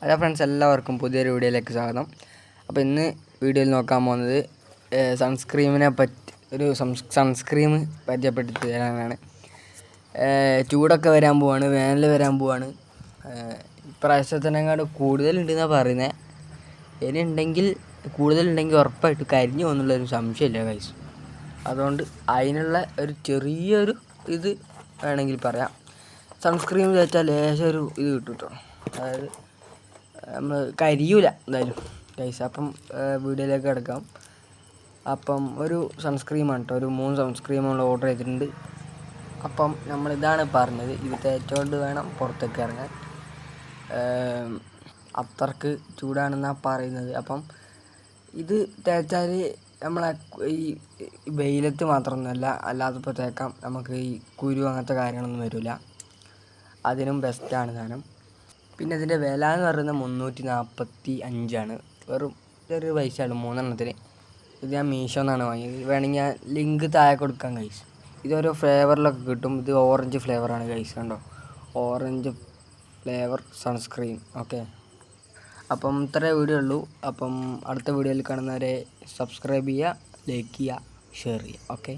Hello friends, എല്ലാവർക്കും പുതിയൊരു വീഡിയോയിലേക്ക് സ്വാഗതം. അപ്പോൾ ഇന്ന് വീഡിയോയിൽ നോക്കാൻ പോകുന്നത് സൺസ്ക്രീം പരിചയപ്പെടുത്തി തരാനാണ്. ചൂടൊക്കെ വരാൻ പോവാണ്, വേനൽ വരാൻ പോവാണ്. ഇപ്രാവശ്യത്തിനെക്കാട് കൂടുതലുണ്ടെന്നാണ് പറയുന്നത്. ഇനി കൂടുതലുണ്ടെങ്കിൽ ഉറപ്പായിട്ട് കരിഞ്ഞു പോകുന്നുള്ളൊരു സംശയമില്ല ഗൈസ്. അതുകൊണ്ട് അതിനുള്ള ഒരു ചെറിയൊരു ഇത് വേണമെങ്കിൽ പറയാം. സൺസ്ക്രീൻ വെച്ചാൽ ലേശം ഒരു ഇത് കിട്ടും കേട്ടോ, അതായത് നമ്മൾ കരിയൂല എന്തായാലും ഗൈസ്. അപ്പം വീഡിയോയിലേക്ക് കിടക്കാം. അപ്പം ഒരു സൺസ്ക്രീമാണ് കേട്ടോ, ഒരു 3 സൺസ്ക്രീം നമ്മൾ ഓർഡർ ചെയ്തിട്ടുണ്ട്. അപ്പം നമ്മളിതാണ് പറഞ്ഞത്, ഇത് തേച്ചുകൊണ്ട് വേണം പുറത്തേക്ക് ഇറങ്ങാൻ. അത്രക്ക് ചൂടാണെന്നാണ് പറയുന്നത്. അപ്പം ഇത് തേച്ചാൽ നമ്മളെ ഈ വെയിലത്ത് മാത്രമൊന്നുമല്ല, അല്ലാത്തപ്പോൾ തേക്കാം. നമുക്ക് ഈ കുരു അങ്ങനത്തെ കാര്യങ്ങളൊന്നും വരില്ല. അതിനും ബെസ്റ്റാണ് സാധനം. പിന്നെ ഇതിൻ്റെ വില എന്ന് പറയുന്നത് 345 വെറും ചെറിയ പൈസയാണ് 3 എണ്ണത്തിന്. ഇത് ഞാൻ മീഷോന്നാണ് വാങ്ങിയത്. വേണമെങ്കിൽ ഞാൻ ലിങ്ക് താഴെ കൊടുക്കാം ഗൈസ്. ഇതൊരു ഫ്ലേവറിലൊക്കെ കിട്ടും. ഇത് ഓറഞ്ച് ഫ്ലേവറാണ് ഗൈസ്, കണ്ടോ, ഓറഞ്ച് ഫ്ലേവർ സൺസ്ക്രീൻ. ഓക്കെ, അപ്പം ഇത്രേ വീഡിയോ ഉള്ളൂ. അപ്പം അടുത്ത വീഡിയോയിൽ കാണുന്നവരെ സബ്സ്ക്രൈബ് ചെയ്യുക, ലൈക്ക് ചെയ്യുക, ഷെയർ ചെയ്യുക. ഓക്കെ.